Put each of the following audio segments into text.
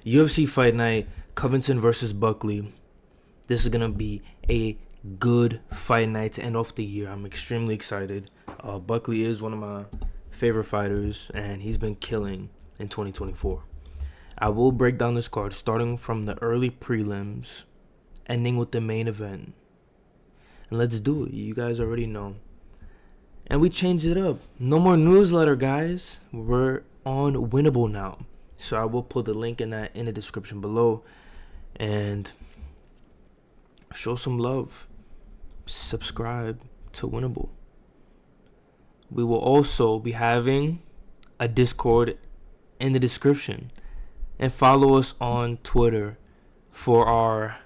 UFC Fight Night, Convington versus Buckley. This is going to be a good fight night to end off the year. I'm extremely excited. Buckley is one of my favorite fighters, and he's been killing in 2024. I will break down this card starting from the early prelims, ending with the main event. And let's do it. You guys already know. And we changed it up. No more newsletter, guys. We're on Winnable now. So I will put the link in the description below. And show some love. Subscribe to Winnable. We will also be having a Discord in the description. And follow us on Twitter for our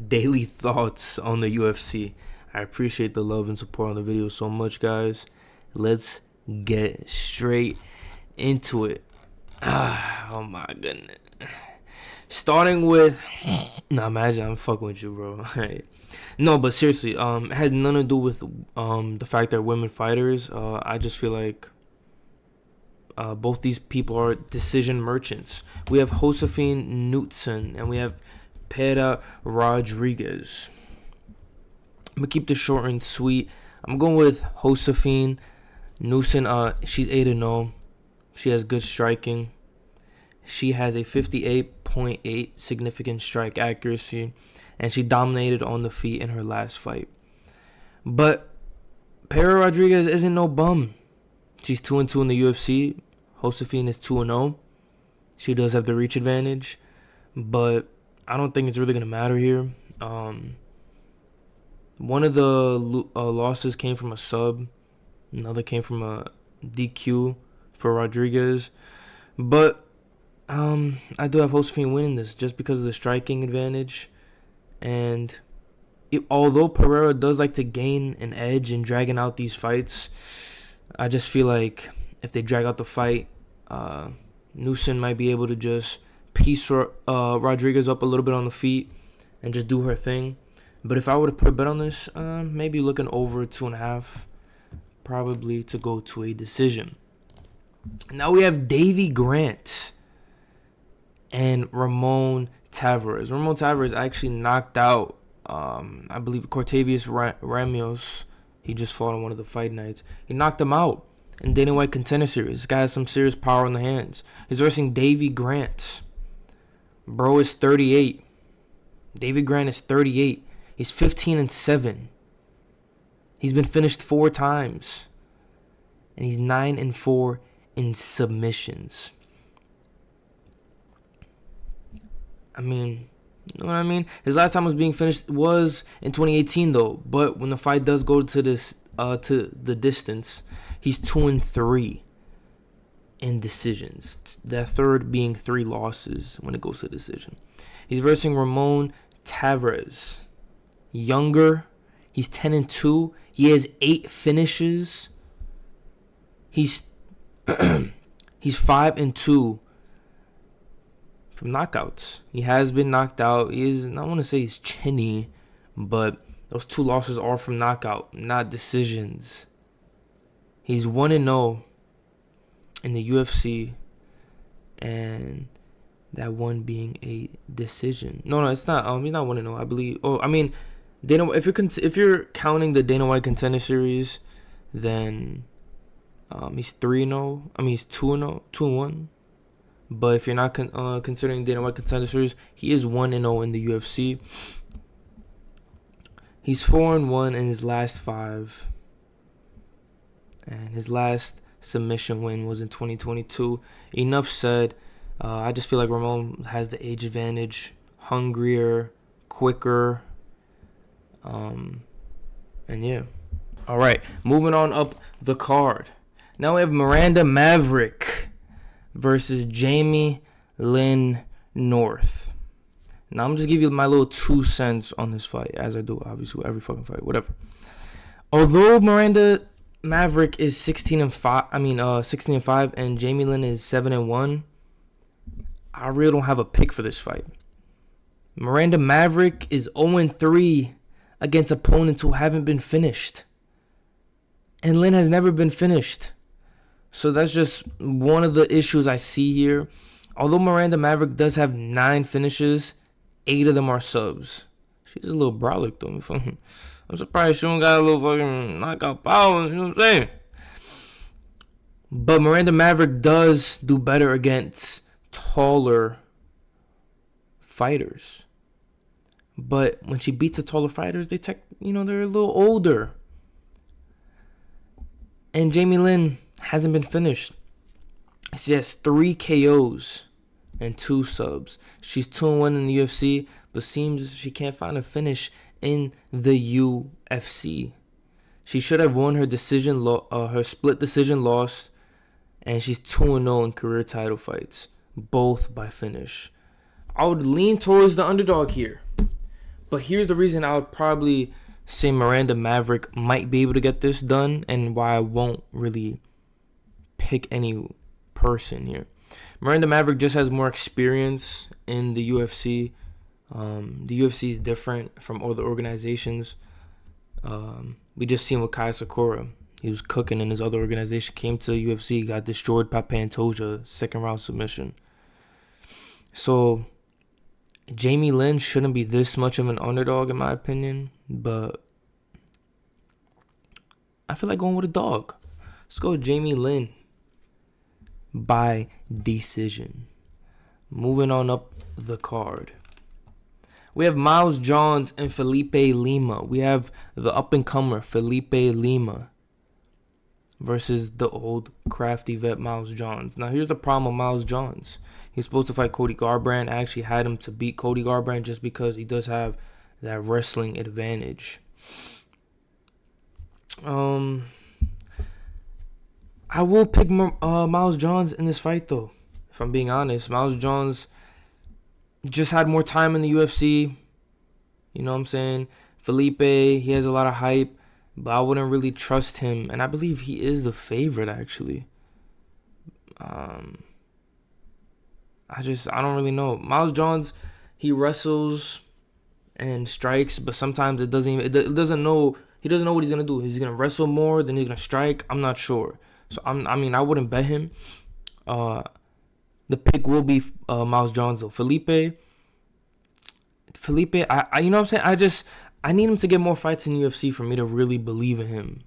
daily thoughts on the UFC. I appreciate the love and support on the video so much, guys. Let's get straight into it. Oh my goodness. Starting with, imagine I'm fucking with you, bro. No, but seriously, it had nothing to do with the fact that women fighters. I just feel like both these people are decision merchants. We have Josephine Knudsen and we have Pera Rodriguez. I'm going to keep this short and sweet. I'm going with Josephine Knudsen. She's 8-0. She has good striking. She has a 58.8 significant strike accuracy. And she dominated on the feet in her last fight. But Pera Rodriguez isn't no bum. She's 2-2 in the UFC. Josephine is 2-0. She does have the reach advantage. But I don't think it's really going to matter here. One of the losses came from a sub. Another came from a DQ for Rodriguez. But I do have Josephine winning this just because of the striking advantage. And although Pereira does like to gain an edge in dragging out these fights, I just feel like if they drag out the fight, Knudsen might be able to just piece Rodriguez up a little bit on the feet and just do her thing. But if I were to put a bet on this, maybe looking over 2.5, probably to go to a decision. Now we have Davy Grant and Ramon Tavares. Ramon Tavares actually knocked out, I believe, Cortavius Ramos. He just fought on one of the fight nights. He knocked him out in Dana White Contender Series. This guy has some serious power in the hands. He's versing Davy Grant. Bro is 38. Davy Grant is 38. He's 15-7. He's been finished 4 times. And he's 9-4 in submissions. I mean, you know what I mean? His last time was being finished was in 2018 though. But when the fight does go to the distance, he's 2-3 in decisions. The third being 3 losses when it goes to decision. He's versing Ramon Tavares. Younger. He's 10-2. He has 8 finishes. He's 5-2 from knockouts. He has been knocked out. He is, I don't want to say he's chinny, but those 2 losses are from knockout, not decisions. He's 1-0 in the UFC, and that one being a decision. No, it's not. He's not 1-0. I believe. Oh, I mean, Dana. If you're counting the Dana White Contender Series, then he's 3-0. I mean, he's 2-0, 2-1. But if you're not considering Dana White Contender Series, he is 1-0 in the UFC. He's 4-1 in his last 5. And his last submission win was in 2022. Enough said. I just feel like Ramon has the age advantage. Hungrier, quicker. And yeah. All right. Moving on up the card. Now we have Miranda Maverick versus Jamie Lynn North. Now I'm just give you my little 2 cents on this fight, as I do obviously with every fucking fight, whatever. Although Miranda Maverick is 16-5, and Jamie Lynn is 7-1, I really don't have a pick for this fight. Miranda Maverick is 0-3 against opponents who haven't been finished, and Lynn has never been finished. So that's just one of the issues I see here. Although Miranda Maverick does have 9 finishes, 8 of them are subs. She's a little brolic though. I'm surprised she don't got a little fucking knockout power. You know what I'm saying? But Miranda Maverick does do better against taller fighters. But when she beats the taller fighters, they're a little older. And Jamie Lynn hasn't been finished. She has 3 KOs and 2 subs. She's 2-1 in the UFC, but seems she can't find a finish in the UFC. She should have won her her split decision loss, and she's 2-0 in career title fights, both by finish. I would lean towards the underdog here, but here's the reason I would probably say Miranda Maverick might be able to get this done, and why I won't really pick any person here. Miranda Maverick just has more experience in the UFC. The UFC is different from other organizations. We just seen with Kai Sakura. He was cooking in his other organization, came to the UFC, got destroyed by Pantoja, 2nd round submission. So Jamie Lynn shouldn't be this much of an underdog in my opinion, but I feel like going with a dog. Let's go with Jamie Lynn by decision. Moving on up the card, we have Miles Johns and Felipe Lima. We have the up-and-comer Felipe Lima versus the old crafty vet Miles Johns. Now, here's the problem with Miles Johns. He's supposed to fight Cody Garbrandt. I actually had him to beat Cody Garbrandt just because he does have that wrestling advantage. I will pick Miles Johns in this fight, though. If I'm being honest, Miles Johns just had more time in the UFC. You know what I'm saying? Felipe, he has a lot of hype, but I wouldn't really trust him. And I believe he is the favorite, actually. I don't really know. Miles Johns, he wrestles and strikes, but sometimes he doesn't know what he's gonna do. He's gonna wrestle more, then he's gonna strike. I'm not sure. So I wouldn't bet him. The pick will be Miles Johns though. Felipe, I you know what I'm saying? I need him to get more fights in the UFC for me to really believe in him.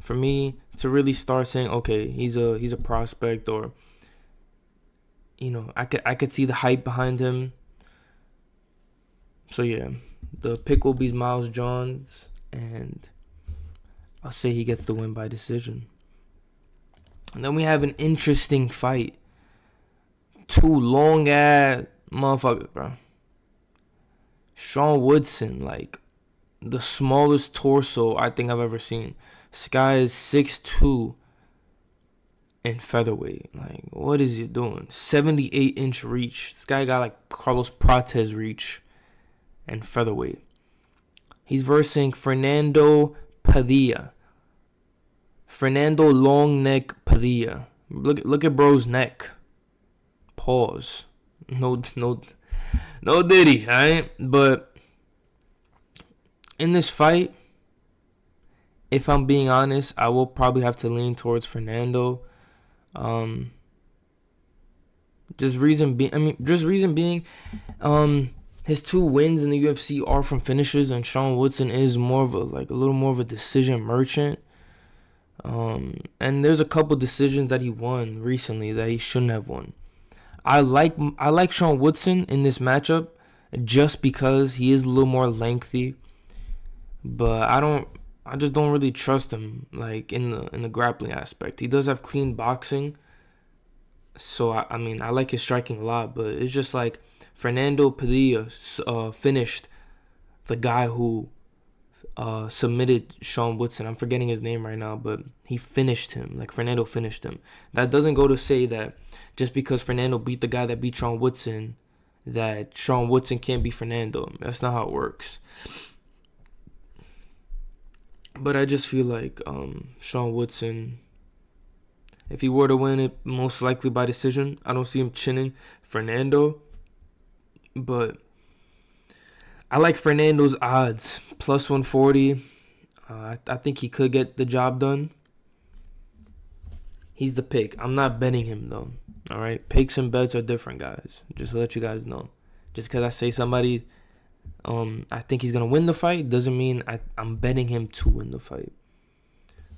For me to really start saying, okay, he's a prospect, or I could see the hype behind him. So yeah, the pick will be Miles Johns, and I'll say he gets the win by decision. And then we have an interesting fight. 2 long ass motherfuckers, bro. Sean Woodson, like the smallest torso I think I've ever seen. This guy is 6'2" in featherweight. Like, what is he doing? 78-inch reach. This guy got like Carlos Prates reach and featherweight. He's versing Fernando Padilla. Fernando Long Neck Padilla. Look at bro's neck. Pause. No diddy, alright? But in this fight, if I'm being honest, I will probably have to lean towards Fernando. Reason being, his 2 wins in the UFC are from finishes, and Sean Woodson is more of a little more of a decision merchant. And there's a couple decisions that he won recently that he shouldn't have won. I like Sean Woodson in this matchup just because he is a little more lengthy, but I just don't really trust him like in the grappling aspect. He does have clean boxing, so I like his striking a lot, but it's just like Fernando Padilla finished the guy who submitted Sean Woodson. I'm forgetting his name right now, but he finished him. Like, Fernando finished him. That doesn't go to say that just because Fernando beat the guy that beat Sean Woodson, that Sean Woodson can't beat Fernando. That's not how it works. But I just feel like Sean Woodson, if he were to win it, most likely by decision. I don't see him chinning Fernando, but I like Fernando's odds, plus 140. I think he could get the job done. He's the pick. I'm not betting him though. All right, picks and bets are different, guys. Just to let you guys know. Just because I say somebody, I think he's gonna win the fight doesn't mean I'm betting him to win the fight.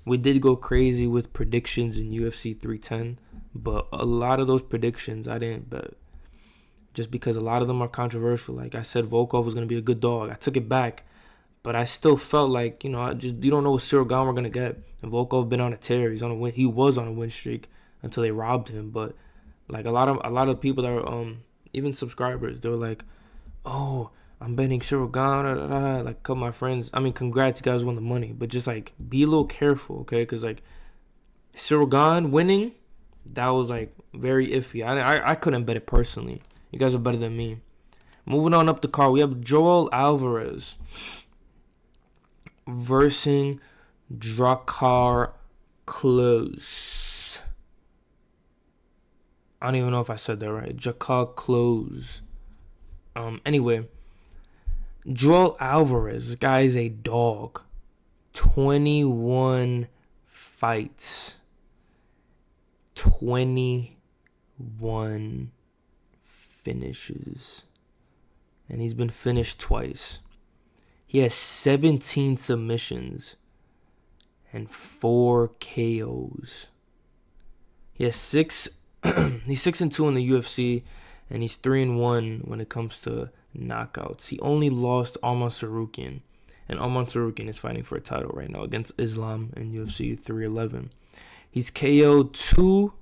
We did go crazy with predictions in UFC 310, but a lot of those predictions I didn't bet. Just because a lot of them are controversial. Like I said, Volkov was gonna be a good dog. I took it back, but I still felt like you don't know what Cyril Gane we're gonna get. And Volkov been on a tear. He's on a win. He was on a win streak until they robbed him. But like a lot of people that are even subscribers, they were like, "Oh, I'm betting Cyril Gane." Like a couple of my friends. I mean, congrats, you guys won the money, but just like be a little careful, okay? Because like Cyril Gane winning, that was like very iffy. I couldn't bet it personally. You guys are better than me. Moving on up the card, we have Joel Alvarez versus Drakkar Klose. I don't even know if I said that right. Drakkar Klose. Anyway, Joel Alvarez, this guy is a dog. 21 fights. 21 finishes. And he's been finished twice. He has 17 submissions and 4 KOs. He has 6 he's 6-2 in the UFC, and he's 3-1 when it comes to knockouts. He only lost Arman Tsarukyan, and Arman Tsarukyan is fighting for a title right now against Islam in UFC 311. He's KO'd 2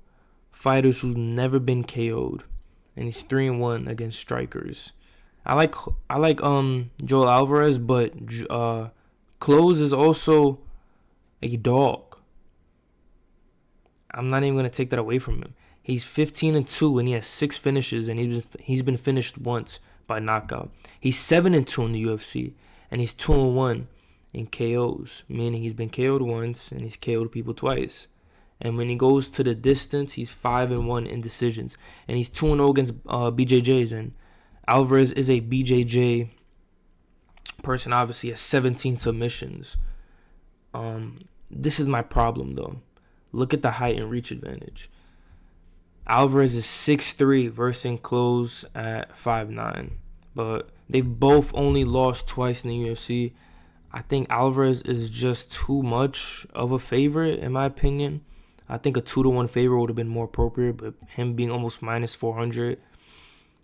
fighters who've never been KO'd, and he's 3-1 against strikers. I like Joel Alvarez, but Klose is also a dog. I'm not even gonna take that away from him. He's 15-2 and he has 6 finishes, and he's been finished once by knockout. He's 7-2 in the UFC, and he's 2-1 in KOs, meaning he's been KO'd once and he's KO'd people twice. And when he goes to the distance, he's 5-1 in decisions, and he's 2-0 against BJJs. And Alvarez is a BJJ person. Obviously, has 17 submissions. This is my problem though. Look at the height and reach advantage. Alvarez is 6'3" versus Klose at 5'9", but they've both only lost twice in the UFC. I think Alvarez is just too much of a favorite, in my opinion. I think a 2-1 favorite would have been more appropriate, but him being almost minus 400,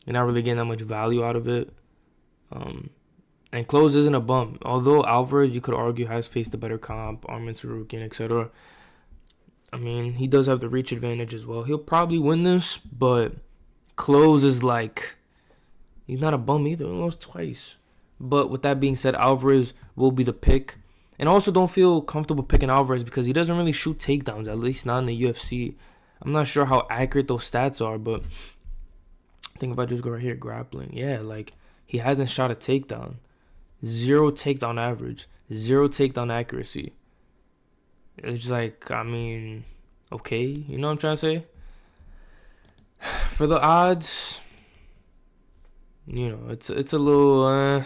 you're not really getting that much value out of it. And Klose isn't a bum. Although Alvarez, you could argue, has faced a better comp, Arman Tsarukyan, etc. I mean, he does have the reach advantage as well. He'll probably win this, but Klose is like, he's not a bum either. He lost twice. But with that being said, Alvarez will be the pick. And also don't feel comfortable picking Alvarez because he doesn't really shoot takedowns, at least not in the UFC. I'm not sure how accurate those stats are, but I think if I just go right here, grappling. Yeah, like, he hasn't shot a takedown. 0 takedown average. 0 takedown accuracy. It's just like, I mean, okay, you know what I'm trying to say? For the odds, you know, it's a little,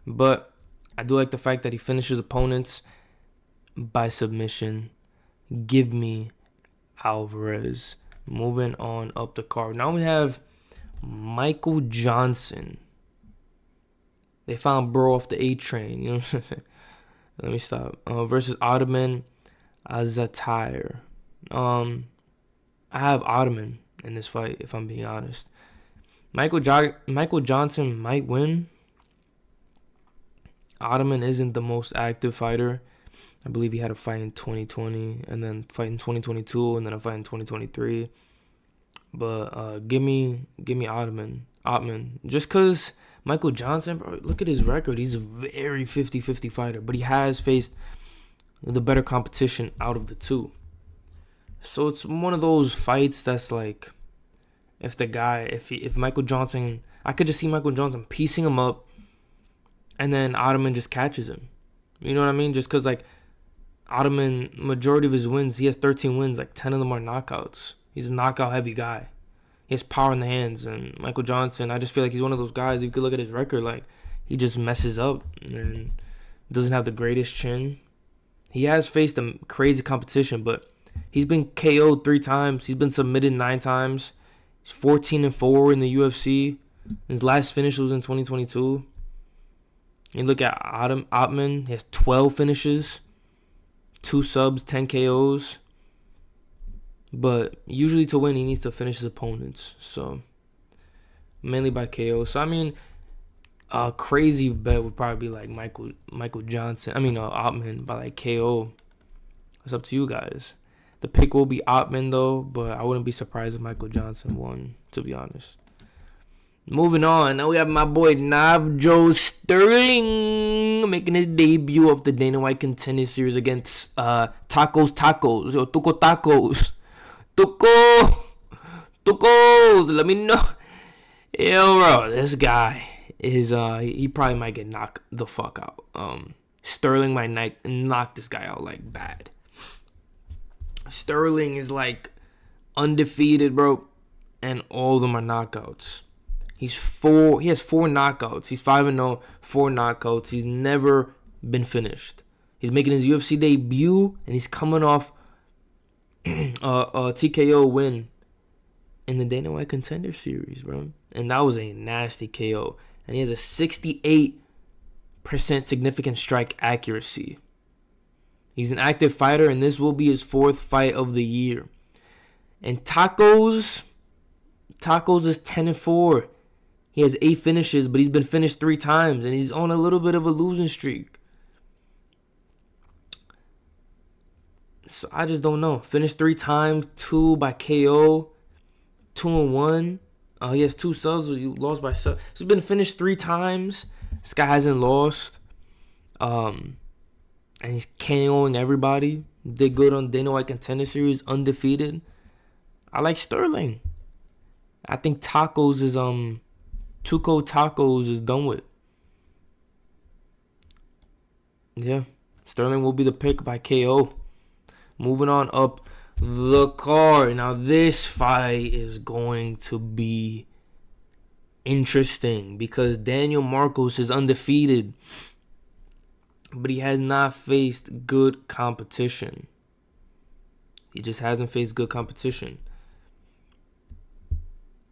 but I do like the fact that he finishes opponents by submission. Give me Alvarez. Moving on up the card. Now we have Michael Johnson. They found bro off the A train, you know what I'm saying? Let me stop. Versus Ottoman Azatire. I have Ottoman in this fight, if I'm being honest. Michael Johnson might win. Ottoman isn't the most active fighter. I believe he had a fight in 2020, and then fight in 2022, and then a fight in 2023. But give me Ottoman. Just because Michael Johnson, bro, look at his record. He's a very 50-50 fighter, but he has faced the better competition out of the two. So it's one of those fights that's like, if Michael Johnson, I could just see Michael Johnson piecing him up, and then Ottoman just catches him. You know what I mean? Just because, like, Ottoman, majority of his wins, he has 13 wins, like 10 of them are knockouts. He's a knockout heavy guy. He has power in the hands. And Michael Johnson, I just feel like he's one of those guys, you could look at his record, like, he just messes up and doesn't have the greatest chin. He has faced a crazy competition, but He's been KO'd 3 times. He's been submitted 9 times. He's 14-4 in the UFC. His last finish was in 2022. You look at Ottman. He has 12 finishes, 2 subs, 10 KOs. But usually to win, he needs to finish his opponents. So mainly by KO. So I mean, a crazy bet would probably be like Michael Johnson. Ottman by like KO. It's up to you guys. The pick will be Ottman though, but I wouldn't be surprised if Michael Johnson won, to be honest. Moving on, now we have my boy Navjo Sterling making his debut of the Dana White Contender Series against Tacos. Yo, Tuco Tacos. Tucos, let me know. Yo, bro, this guy is, he probably might get knocked the fuck out. Sterling might knock this guy out, like, bad. Sterling is, like, undefeated, bro, and all of them are knockouts. He has 4 knockouts. He's 5-0, 4 knockouts. He's never been finished. He's making his UFC debut, and he's coming off a TKO win in the Dana White Contender Series, bro. And that was a nasty KO. And he has a 68% significant strike accuracy. He's an active fighter, and this will be his 4th fight of the year. And Tacos is 10-4. He has 8 finishes, but he's been finished 3 times, and he's on a little bit of a losing streak. So I just don't know. Finished 3 times, 2 by KO, 2-1. He has 2 subs. He lost by sub. So he's been finished 3 times. This guy hasn't lost. And he's KOing everybody. Did good on Dana White Contender Series, undefeated. I like Sterling. I think Tacos is Tuco Tacos is done with. Yeah, Sterling will be the pick by KO. Moving on up the card. Now this fight is going to be interesting because Daniel Marcos is undefeated, but he has not faced good competition. He just hasn't faced good competition.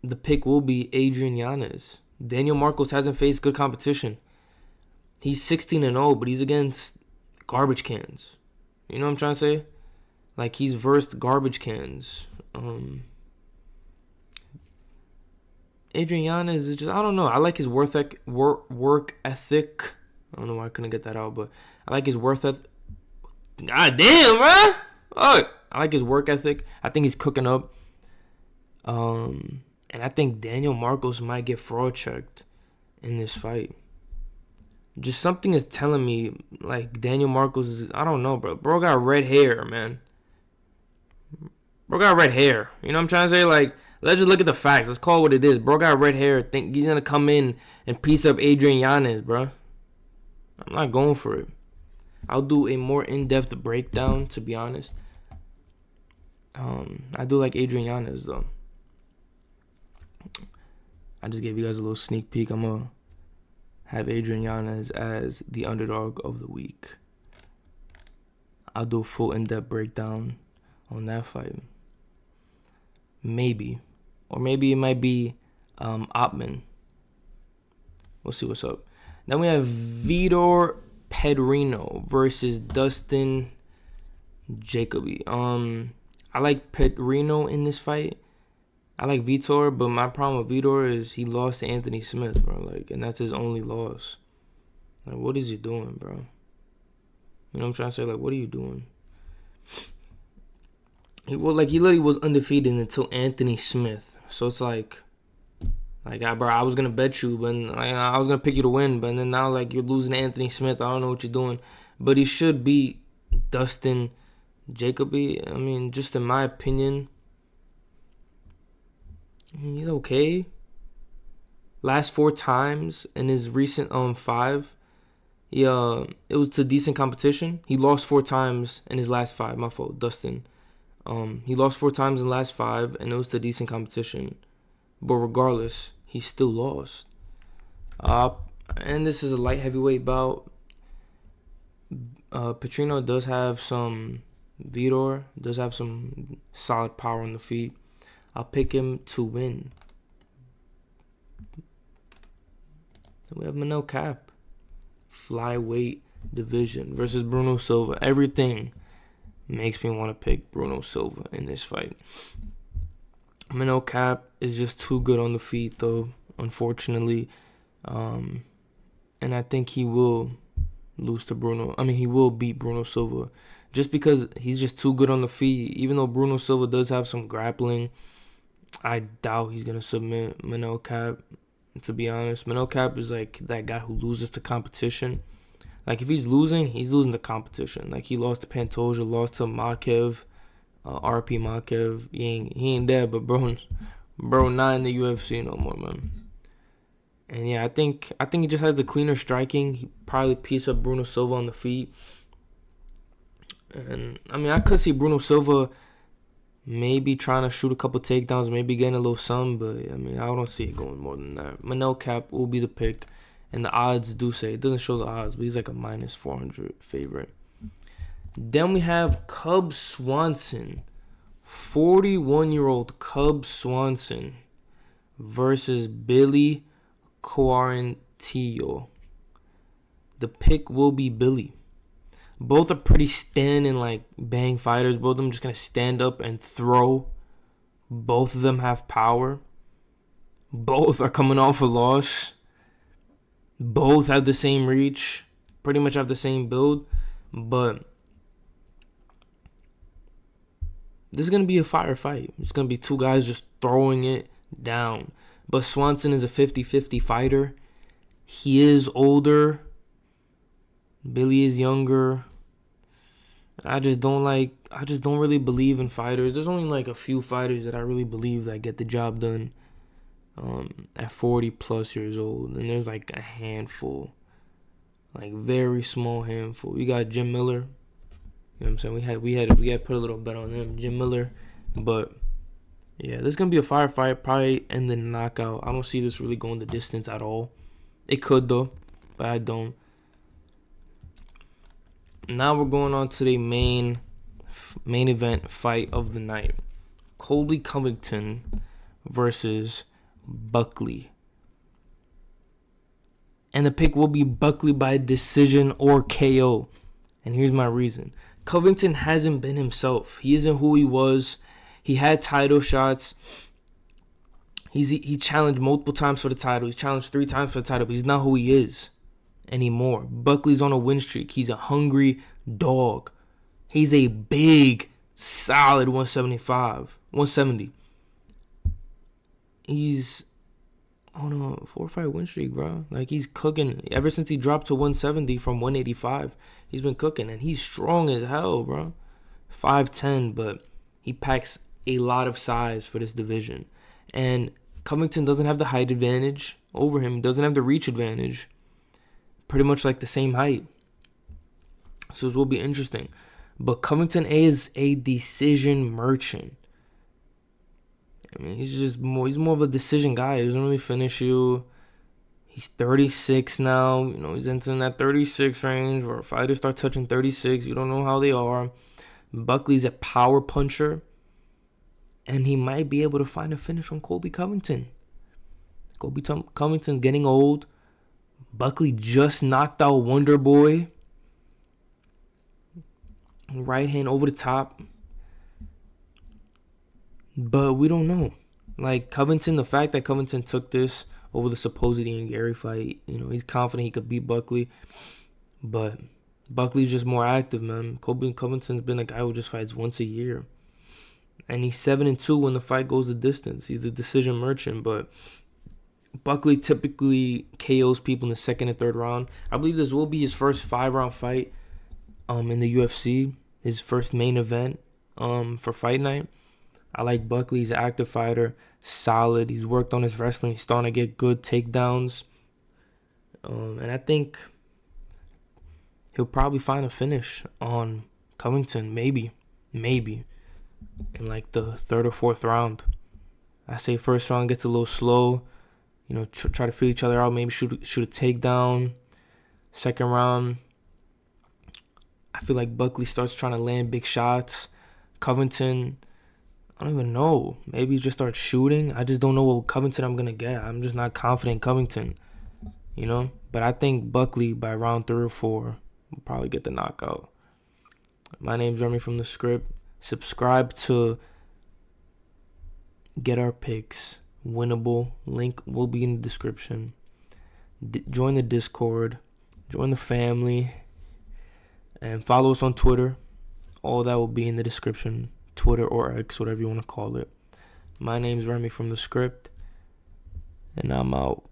The pick will be Adrian Yanez. Daniel Marcos hasn't faced good competition. He's 16-0, but he's against garbage cans. You know what I'm trying to say? Like, he's versed garbage cans. Adrian Yanez is just, I don't know. I like his work ethic. I don't know why I couldn't get that out, but I like his work ethic. God damn, bro. Oh, I like his work ethic. I think he's cooking up. And I think Daniel Marcos might get fraud checked in this fight. Just something is telling me, like, Daniel Marcos is, I don't know, bro. Bro got red hair, man. Bro got red hair. You know what I'm trying to say? Like, let's just look at the facts. Let's call it what it is. Bro got red hair. Think he's going to come in and piece up Adrian Yanez, bro. I'm not going for it. I'll do a more in-depth breakdown, to be honest. I do like Adrian Yanez, though. I just gave you guys a little sneak peek. I'm going to have Adrian Yanez as the underdog of the week. I'll do a full in-depth breakdown on that fight. Maybe. Or maybe it might be Ottman. We'll see what's up. Then we have Vitor Pedrino versus Dustin Jacoby. I like Pedrino in this fight. I like Vitor, but my problem with Vitor is he lost to Anthony Smith, bro. Like, and that's his only loss. Like, what is he doing, bro? You know what I'm trying to say? Like, what are you doing? He literally was undefeated until Anthony Smith. So it's like, bro, I was gonna bet you, but I was gonna pick you to win, but then now, like, you're losing to Anthony Smith. I don't know what you're doing, but he should beat Dustin Jacoby. I mean, just in my opinion, he's okay. Last 4 times in his recent 5, it was to decent competition. He lost 4 times in his last 5. My fault, Dustin. He lost 4 times in the last 5, and it was to decent competition. But regardless, he still lost. And this is a light heavyweight bout. Petrino does have some Vitor does have some solid power on the feet. I'll pick him to win. Then we have Manel Cap, flyweight division versus Bruno Silva. Everything makes me want to pick Bruno Silva in this fight. Manel Cap is just too good on the feet, though, unfortunately. And I think he will lose to Bruno. I mean, he will beat Bruno Silva just because he's just too good on the feet. Even though Bruno Silva does have some grappling, I doubt he's going to submit Manel Cap, to be honest. Manel Cap is like that guy who loses to competition. Like, if he's losing the competition. Like, he lost to Pantoja, lost to Makev, RP Makev. He ain't dead, but bro not in the UFC no more, man. And yeah, I think he just has the cleaner striking. He probably piece up Bruno Silva on the feet. And I mean, I could see Bruno Silva maybe trying to shoot a couple takedowns, maybe getting a little something, but I mean, I don't see it going more than that. Manel Cap will be the pick, and the odds do say, it doesn't show the odds, but he's like a minus 400 favorite. Then we have Cub Swanson, 41-year-old Cub Swanson versus Billy Quarantillo. The pick will be Billy. Both are pretty stand and like bang fighters. Both of them just gonna stand up and throw. Both of them have power. Both are coming off a loss. Both have the same reach. Pretty much have the same build. But this is gonna be a fire fight. It's gonna be two guys just throwing it down. But Swanson is a 50-50 fighter. He is older. Billy is younger. I just don't really believe in fighters. There's only like a few fighters that I really believe that get the job done at 40 plus years old. And there's like a handful. Like very small handful. We got Jim Miller. You know what I'm saying? We had put a little bet on him, Jim Miller. But yeah, this is gonna be a firefight, probably end the knockout. I don't see this really going the distance at all. It could though, but I don't. Now we're going on to the main event fight of the night. Colby Covington versus Buckley. And the pick will be Buckley by decision or KO. And here's my reason. Covington hasn't been himself. He isn't who he was. He had title shots. He challenged multiple times for the title. He's challenged 3 times for the title, but he's not who he is anymore. Buckley's on a win streak. He's a hungry dog. He's a big, solid 170. He's on a 4-5 win streak, bro. Like, he's cooking. Ever since he dropped to 170 from 185, he's been cooking, and he's strong as hell, bro. 5'10", but he packs a lot of size for this division. And Covington doesn't have the height advantage over him. He doesn't have the reach advantage. Pretty much like the same height. So it will be interesting. But Covington is a decision merchant. I mean, he's more of a decision guy. He doesn't really finish you. He's 36 now. You know, he's entering that 36 range where fighters start touching 36. You don't know how they are. Buckley's a power puncher. And he might be able to find a finish on Colby Covington. Colby Covington's getting old. Buckley just knocked out Wonder Boy. Right hand over the top. But we don't know. Like, Covington, the fact that Covington took this over the supposed Ian Gary fight, you know, he's confident he could beat Buckley. But Buckley's just more active, man. Colby Covington's been a guy who just fights once a year. And he's 7-2 when the fight goes the distance. He's a decision merchant, but Buckley typically KOs people in the 2nd and 3rd round. I believe this will be his first 5-round fight in the UFC. His first main event for fight night. I like Buckley. He's an active fighter. Solid. He's worked on his wrestling. He's starting to get good takedowns. And I think he'll probably find a finish on Covington. Maybe. In like the 3rd or 4th round. I say first round gets a little slow. You know, try to feel each other out. Maybe shoot a takedown. 2nd round, I feel like Buckley starts trying to land big shots. Covington, I don't even know. Maybe he just starts shooting. I just don't know what Covington I'm going to get. I'm just not confident in Covington, you know? But I think Buckley by round 3 or 4 will probably get the knockout. My name's Remy from the script. Subscribe to get our picks. Winnable. Link will be in the description. Join the Discord. Join the family. And follow us on Twitter. All that will be in the description. Twitter or X, whatever you want to call it. My name's Remy from the script. And I'm out.